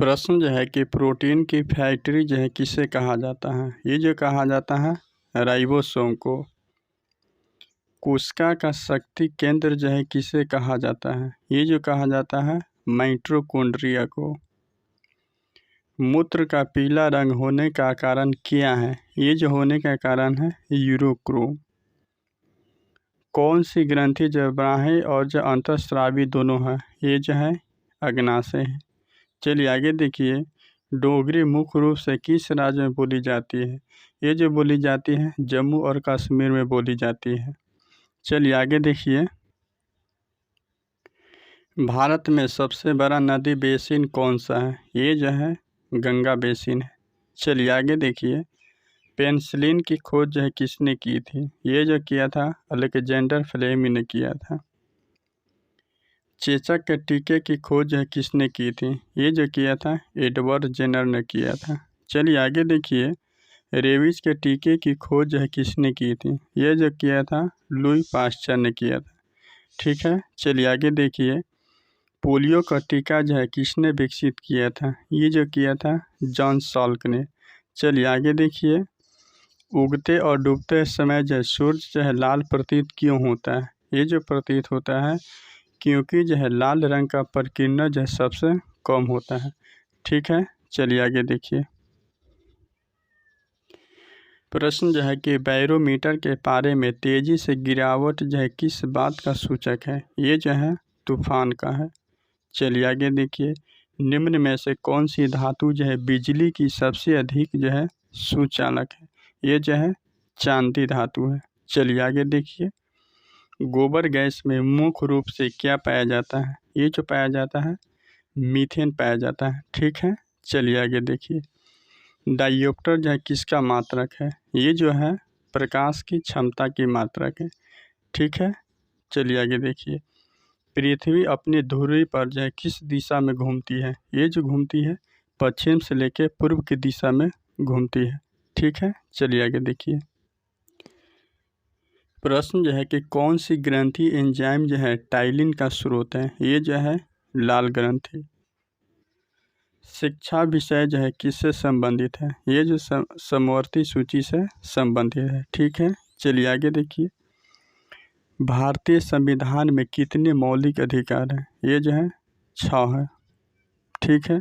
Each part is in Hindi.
प्रश्न जो है कि प्रोटीन की फैक्ट्री जो है किसे कहा जाता है। ये जो कहा जाता है राइबोसोम को। कोशिका का शक्ति केंद्र जो है किसे कहा जाता है। ये जो कहा जाता है माइटोकॉन्ड्रिया को। मूत्र का पीला रंग होने का कारण क्या है। ये जो होने का कारण है यूरोक्रोम। कौन सी ग्रंथि जो बाह्य और जो अंतःस्रावी दोनों है ये जो है अग्नाशय है। चलिए आगे देखिए, डोगरी मुख्य रूप से किस राज्य में बोली जाती है। ये जो बोली जाती है जम्मू और कश्मीर में बोली जाती है। चलिए आगे देखिए, भारत में सबसे बड़ा नदी बेसिन कौन सा है। ये जो है गंगा बेसिन है। चलिए आगे देखिए, पेनिसिलिन की खोज जो है किसने की थी। ये जो किया था अलेक्जेंडर फ्लेमी ने किया था। चेचक के टीके की खोज जो है किसने की थी। ये जो किया था एडवर्ड जेनर ने किया था। चलिए आगे देखिए, रेबीज के टीके की खोज जो है किसने की थी। ये जो किया था लुई पास्चर ने किया था। ठीक है, चलिए आगे देखिए, पोलियो का टीका जो है किसने विकसित किया था। ये जो किया था जॉन साल्क ने। चलिए आगे देखिए, उगते और डूबते समय जो सूर्य जो है लाल प्रतीत क्यों होता है। ये जो प्रतीत होता है क्योंकि जो है लाल रंग का प्रकीर्णन जो है सबसे कम होता है। ठीक है, चलिए आगे देखिए, प्रश्न जो है कि बैरोमीटर के पारे में तेजी से गिरावट जो है किस बात का सूचक है। ये जो है तूफान का है। चलिए आगे देखिए, निम्न में से कौन सी धातु जो है बिजली की सबसे अधिक जो है सुचालक है। ये जो है चांदी धातु है। चलिए आगे देखिए, गोबर गैस में मुख्य रूप से क्या पाया जाता है। ये जो पाया जाता है मीथेन पाया जाता है। ठीक है, चलिए आगे देखिए, डायोप्टर जो है किसका मात्रक है। ये जो है प्रकाश की क्षमता की मात्रक है। ठीक है, चलिए आगे देखिए, पृथ्वी अपनी धुरी पर जो है किस दिशा में घूमती है। ये जो घूमती है पश्चिम से लेकर पूर्व की दिशा में घूमती है। ठीक है, चलिए आगे देखिए, प्रश्न जो है कि कौन सी ग्रंथि एंजाइम जो है टाइलिन का स्रोत है। ये जो है लाल ग्रंथि। शिक्षा विषय जो है किससे संबंधित है। ये जो समवर्ती सूची से संबंधित है। ठीक है, चलिए आगे देखिए, भारतीय संविधान में कितने मौलिक अधिकार हैं। ये जो है 6 है। ठीक है,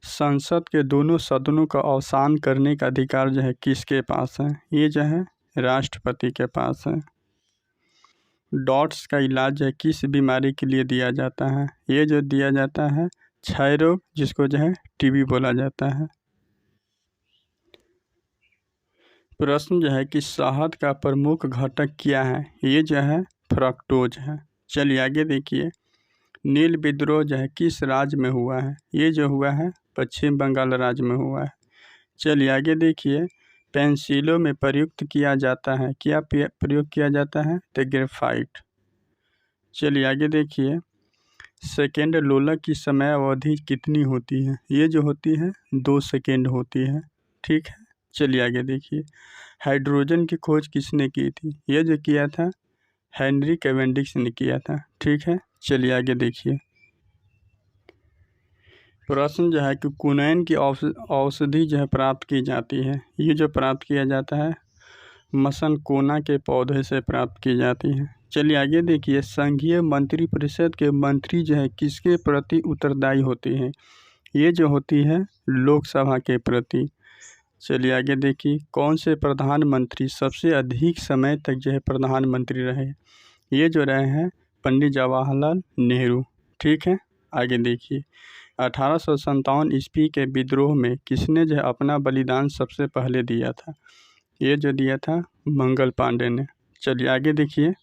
संसद के दोनों सदनों का अवसान करने का अधिकार जो है किसके पास है। ये जो है राष्ट्रपति के पास है। डॉट्स का इलाज जो है किस बीमारी के लिए दिया जाता है। ये जो दिया जाता है क्षय रोग, जिसको जो है टीबी बोला जाता है। प्रश्न जो है कि शहद का प्रमुख घटक क्या है। ये जो है फ्रक्टोज है। चलिए आगे देखिए, नील विद्रोह जो है किस राज्य में हुआ है। ये जो हुआ है पश्चिम बंगाल राज्य में हुआ है। चलिए आगे देखिए, पेंसिलों में प्रयुक्त किया जाता है, क्या प्रयोग किया जाता है तो ग्रेफाइट। चलिए आगे देखिए, सेकेंड लोलक की समय अवधि कितनी होती है। ये जो होती है 2 सेकेंड होती है। ठीक है, चलिए आगे देखिए, हाइड्रोजन की खोज किसने की थी। ये जो किया था हेनरी कैवेंडिश ने किया था। ठीक है, चलिए आगे देखिए, प्रश्न जो है कि कुनैन की औषधि जो है प्राप्त की जाती है। ये जो प्राप्त किया जाता है मसनकोना के पौधे से प्राप्त की जाती है। चलिए आगे देखिए, संघीय मंत्रिपरिषद के मंत्री जो है किसके प्रति उत्तरदायी होते हैं। ये जो होती है लोकसभा के प्रति। चलिए आगे देखिए, कौन से प्रधानमंत्री सबसे अधिक समय तक जो है प्रधानमंत्री रहे। ये जो रहे हैं पंडित जवाहरलाल नेहरू। ठीक है, आगे देखिए, 1857 ईस्वी के विद्रोह में किसने जो है अपना बलिदान सबसे पहले दिया था। ये जो दिया था मंगल पांडे ने। चलिए आगे देखिए,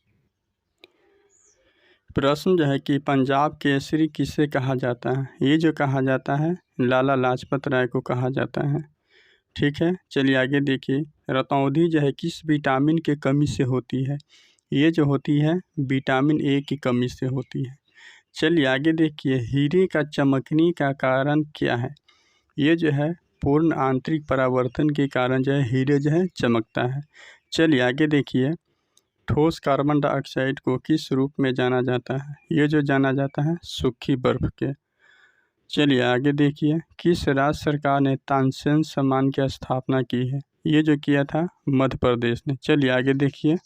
प्रश्न जो है कि पंजाब केसरी किसे कहा जाता है। ये जो कहा जाता है लाला लाजपत राय को कहा जाता है। ठीक है, चलिए आगे देखिए, रतौंधी जो है किस विटामिन के कमी से होती है। ये जो होती है विटामिन ए की कमी से होती है। चलिए आगे देखिए, हीरे का चमकने का कारण क्या है। ये जो है पूर्ण आंतरिक परावर्तन के कारण जो है हीरे जो है चमकता है। चलिए आगे देखिए, ठोस कार्बन डाइऑक्साइड को किस रूप में जाना जाता है। ये जो जाना जाता है सूखी बर्फ के। चलिए आगे देखिए, किस राज्य सरकार ने तानसेन सम्मान की स्थापना की है? ये जो किया था मध्य प्रदेश ने। चलिए आगे देखिए,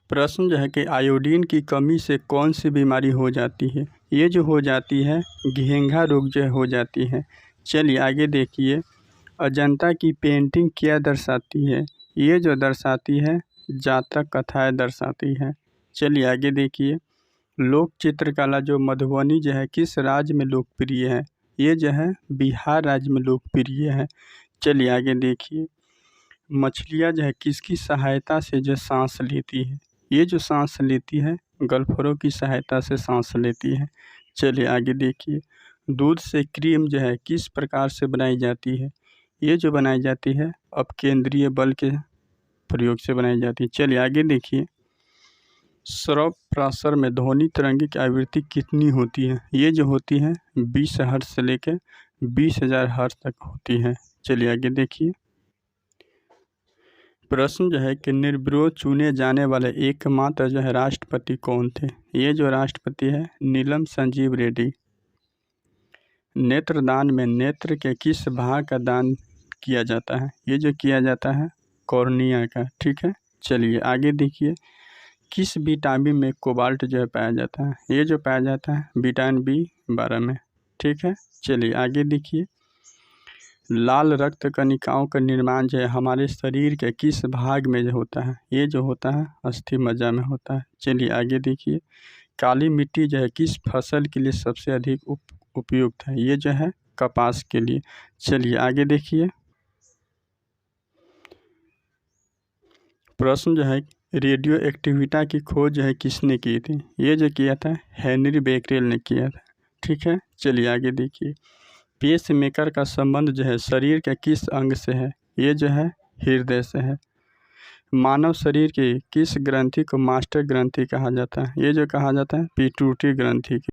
प्रश्न जो है कि आयोडीन की कमी से कौन सी बीमारी हो जाती है? ये जो हो जाती है घेंघा रोग जो हो जाती है। चलिए आगे देखिए, अजंता की पेंटिंग क्या दर्शाती है? ये जो दर्शाती है जातक कथाएं दर्शाती है। चलिए आगे देखिए, लोक चित्रकला जो मधुबनी जो है किस राज्य में लोकप्रिय है? ये जो है बिहार राज्य में लोकप्रिय है। चलिए आगे देखिए, मछलियाँ जो है किसकी सहायता से जो सांस लेती है? ये जो सांस लेती है गलफरों की सहायता से सांस लेती है। चलिए आगे देखिए, दूध से क्रीम जो है किस प्रकार से बनाई जाती है? ये जो बनाई जाती है अपकेंद्रीय बल के प्रयोग से बनाई जाती है। चलिए आगे देखिए, श्रव्य प्रासर में ध्वनि तरंग की आवृत्ति कितनी होती है? ये जो होती है 20 हर्ट्ज से लेकर 20,000 हर्ट्ज तक होती है। चलिए आगे देखिए, प्रश्न जो है कि निर्विरोध चुने जाने वाले एकमात्र जो है राष्ट्रपति कौन थे? ये जो राष्ट्रपति है नीलम संजीव रेड्डी। नेत्रदान में नेत्र के किस भाग का दान किया जाता है? ये जो किया जाता है कॉर्निया का। ठीक है, चलिए आगे देखिए, किस विटामिन में कोबाल्ट जो है पाया जाता है? ये जो पाया जाता है विटामिन B12 में। ठीक है, चलिए आगे देखिए, लाल रक्त कणिकाओं का निर्माण जो है हमारे शरीर के किस भाग में जो होता है? ये जो होता है अस्थि मज्जा में होता है। चलिए आगे देखिए, काली मिट्टी जो है किस फसल के लिए सबसे अधिक उपयुक्त है? ये जो है कपास के लिए। चलिए आगे देखिए, प्रश्न जो है रेडियो एक्टिविटी की खोज जो है किसने की थी? ये जो किया था हेनरी बेकरेल ने किया था। ठीक है, चलिए आगे देखिए, पेस मेकर का संबंध जो है शरीर के किस अंग से है? ये जो है हृदय से है। मानव शरीर की किस ग्रंथि को मास्टर ग्रंथि कहा जाता है? ये जो कहा जाता है पिट्यूटरी ग्रंथि की।